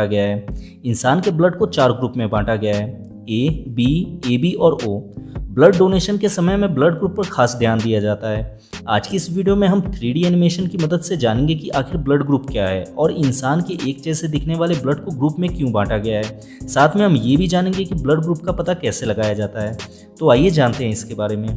गया है। इंसान के ब्लड को 4 ग्रुप में बांटा गया है, ए, बी, AB और O। ब्लड डोनेशन के समय में ब्लड ग्रुप पर खास ध्यान दिया जाता है। आज की इस वीडियो में हम 3D एनिमेशन की मदद से जानेंगे कि आखिर ब्लड ग्रुप क्या है और इंसान के एक जैसे दिखने वाले ब्लड को ग्रुप में क्यों बांटा गया है। साथ में हम ये भी जानेंगे कि ब्लड ग्रुप का पता कैसे लगाया जाता है। तो आइए जानते हैं इसके बारे में।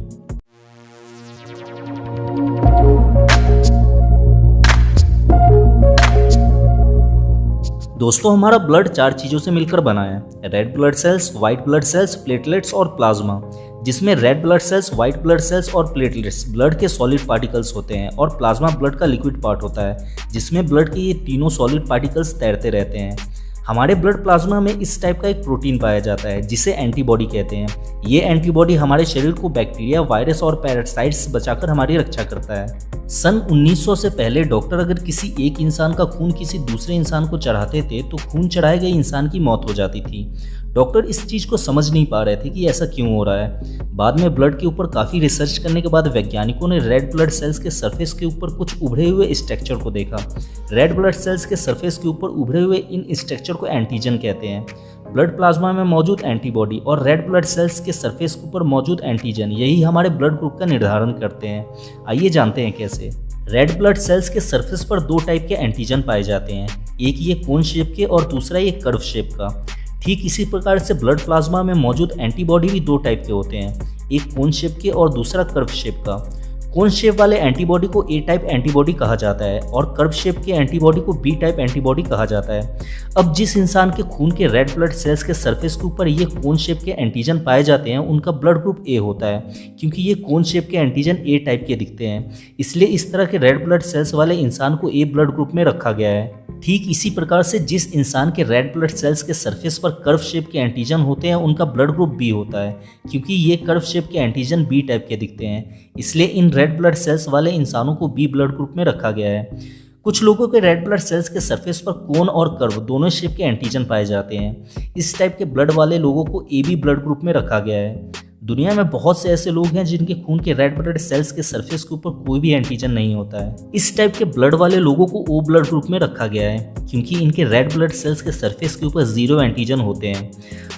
दोस्तों, हमारा ब्लड 4 चीज़ों से मिलकर बना है, red blood cells, white blood cells, platelets और प्लाज्मा। जिसमें red blood cells, white blood cells और प्लेटलेट्स ब्लड के सॉलिड पार्टिकल्स होते हैं और प्लाज्मा ब्लड का लिक्विड पार्ट होता है, जिसमें ब्लड के ये तीनों सॉलिड पार्टिकल्स तैरते रहते हैं। हमारे ब्लड प्लाज्मा में इस टाइप का एक प्रोटीन पाया जाता है जिसे एंटीबॉडी कहते हैं। ये एंटीबॉडी हमारे शरीर को बैक्टीरिया, वायरस और पैरासाइट्स से बचाकर हमारी रक्षा करता है। सन 1900 से पहले डॉक्टर अगर किसी एक इंसान का खून किसी दूसरे इंसान को चढ़ाते थे तो खून चढ़ाए गए इंसान की मौत हो जाती थी। डॉक्टर इस चीज़ को समझ नहीं पा रहे थे कि ऐसा क्यों हो रहा है। बाद में ब्लड के ऊपर काफ़ी रिसर्च करने के बाद वैज्ञानिकों ने रेड ब्लड सेल्स के सरफेस के ऊपर कुछ उभरे हुए स्ट्रक्चर को देखा। रेड ब्लड सेल्स के सरफेस के ऊपर उभरे हुए इन स्ट्रक्चर को एंटीजन कहते हैं। ब्लड प्लाज्मा में मौजूद एंटीबॉडी और रेड ब्लड सेल्स के सरफेस के ऊपर मौजूद एंटीजन यही हमारे ब्लड ग्रुप का निर्धारण करते हैं। आइए जानते हैं कैसे। रेड ब्लड सेल्स के सरफेस पर 2 टाइप के एंटीजन पाए जाते हैं, एक ये कोन शेप के और दूसरा ये कर्व शेप का। ठीक इसी प्रकार से ब्लड प्लाज्मा में मौजूद एंटीबॉडी भी 2 टाइप के होते हैं, एक कोन शेप के और दूसरा कर्व शेप का। कोन शेप वाले एंटीबॉडी को ए टाइप एंटीबॉडी कहा जाता है और कर्व शेप के एंटीबॉडी को बी टाइप एंटीबॉडी कहा जाता है। अब जिस इंसान के खून के रेड ब्लड सेल्स के सरफेस के ऊपर ये कोन शेप के एंटीजन पाए जाते हैं उनका ब्लड ग्रुप ए होता है, क्योंकि ये कोन शेप के एंटीजन ए टाइप के दिखते हैं। इसलिए इस तरह के रेड ब्लड सेल्स वाले इंसान को ए ब्लड ग्रुप में रखा गया है। ठीक इसी प्रकार से जिस इंसान के रेड ब्लड सेल्स के सरफेस पर कर्व शेप के एंटीजन होते हैं उनका ब्लड ग्रुप बी होता है, क्योंकि ये कर्व शेप के एंटीजन बी टाइप के दिखते हैं। इसलिए इन रेड ब्लड सेल्स वाले इंसानों को बी ब्लड ग्रुप में रखा गया है। कुछ लोगों के रेड ब्लड सेल्स के सरफेस पर कोन और कर्व दोनों शेप के एंटीजन पाए जाते हैं। इस टाइप के ब्लड वाले लोगों को ए बी ब्लड ग्रुप में रखा गया है। दुनिया में बहुत से ऐसे लोग हैं जिनके खून के रेड ब्लड सेल्स के सरफेस के ऊपर कोई भी एंटीजन नहीं होता है। इस टाइप के ब्लड वाले लोगों को ओ ब्लड ग्रुप में रखा गया है, क्योंकि इनके रेड ब्लड सेल्स के सरफेस के ऊपर 0 एंटीजन होते हैं।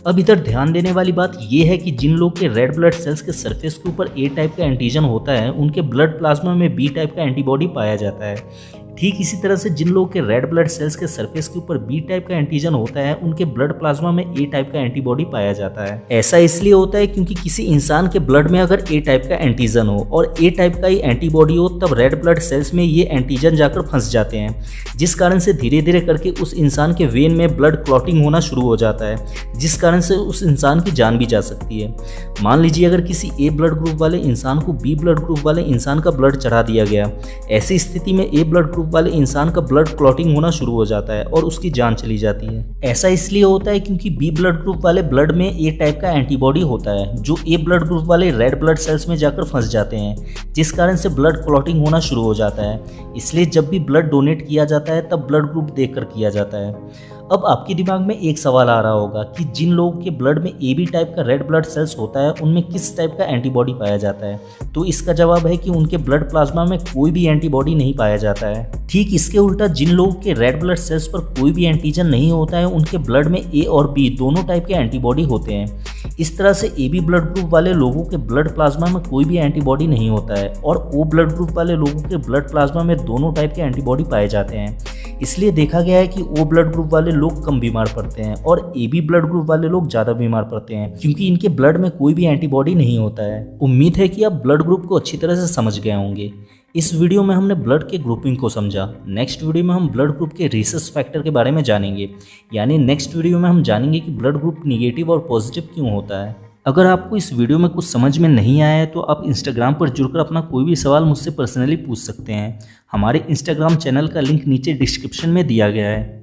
अब इधर ध्यान देने वाली बात यह है कि जिन लोग के रेड ब्लड सेल्स के सरफेस के ऊपर ए टाइप का एंटीजन होता है उनके ब्लड प्लाज्मा में बी टाइप का एंटीबॉडी पाया जाता है। ठीक इसी तरह से जिन लोगों के रेड ब्लड सेल्स के सरफेस के ऊपर बी टाइप का एंटीजन होता है उनके ब्लड प्लाज्मा में ए टाइप का एंटीबॉडी पाया जाता है। ऐसा इसलिए होता है क्योंकि किसी इंसान के ब्लड में अगर ए टाइप का एंटीजन हो और ए टाइप का ही एंटीबॉडी हो तब रेड ब्लड सेल्स में ये एंटीजन जाकर फंस जाते हैं, जिस कारण से धीरे धीरे करके उस इंसान के वेन में ब्लड क्लॉटिंग होना शुरू हो जाता है, जिस कारण से उस इंसान की जान भी जा सकती है। मान लीजिए अगर किसी ए ब्लड ग्रुप वाले इंसान को बी ब्लड ग्रुप वाले इंसान का ब्लड चढ़ा दिया गया, ऐसी स्थिति में ए ब्लड ग्रुप वाले इंसान का ब्लड क्लॉटिंग होना शुरू हो जाता है और उसकी जान चली जाती है। ऐसा इसलिए होता है क्योंकि बी ब्लड ग्रुप वाले ब्लड में ए टाइप का एंटीबॉडी होता है जो ए ब्लड ग्रुप वाले रेड ब्लड सेल्स में जाकर फंस जाते हैं, जिस कारण से ब्लड क्लॉटिंग होना शुरू हो जाता है। इसलिए जब भी ब्लड डोनेट किया जाता है तब ब्लड ग्रुप देखकर किया जाता है। अब आपके दिमाग में एक सवाल आ रहा होगा कि जिन लोगों के ब्लड में ए बी टाइप का रेड ब्लड सेल्स होता है उनमें किस टाइप का एंटीबॉडी पाया जाता है। तो इसका जवाब है कि उनके ब्लड प्लाज्मा में कोई भी एंटीबॉडी नहीं पाया जाता है। ठीक इसके उल्टा जिन लोगों के रेड ब्लड सेल्स पर कोई भी एंटीजन नहीं होता है उनके ब्लड में ए और बी दोनों टाइप के एंटीबॉडी होते हैं। इस तरह से ए बी ब्लड ग्रुप वाले लोगों के ब्लड प्लाज्मा में कोई भी एंटीबॉडी नहीं होता है और ओ ब्लड ग्रुप वाले लोगों के ब्लड प्लाज्मा में दोनों टाइप के एंटीबॉडी पाए जाते हैं। इसलिए देखा गया है कि ओ ब्लड ग्रुप वाले लोग कम बीमार पड़ते हैं और ए बी ब्लड ग्रुप वाले लोग ज़्यादा बीमार पड़ते हैं, क्योंकि इनके ब्लड में कोई भी एंटीबॉडी नहीं होता है। उम्मीद है कि आप ब्लड ग्रुप को अच्छी तरह से समझ गए होंगे। इस वीडियो में हमने ब्लड के ग्रुपिंग को समझा। नेक्स्ट वीडियो में हम ब्लड ग्रुप के रिसस फैक्टर के बारे में जानेंगे, यानी नेक्स्ट वीडियो में हम जानेंगे कि ब्लड ग्रुप निगेटिव और पॉजिटिव क्यों होता है। अगर आपको इस वीडियो में कुछ समझ में नहीं आया है तो आप इंस्टाग्राम पर जुड़कर अपना कोई भी सवाल मुझसे पर्सनली पूछ सकते हैं। हमारे इंस्टाग्राम चैनल का लिंक नीचे डिस्क्रिप्शन में दिया गया है।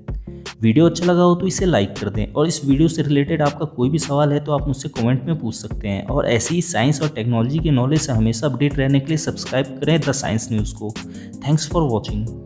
वीडियो अच्छा लगा हो तो इसे लाइक कर दें और इस वीडियो से रिलेटेड आपका कोई भी सवाल है तो आप मुझसे कमेंट में पूछ सकते हैं। और ऐसे ही साइंस और टेक्नोलॉजी के नॉलेज से हमेशा अपडेट रहने के लिए सब्सक्राइब करें द साइंस न्यूज़ को। Thanks for watching.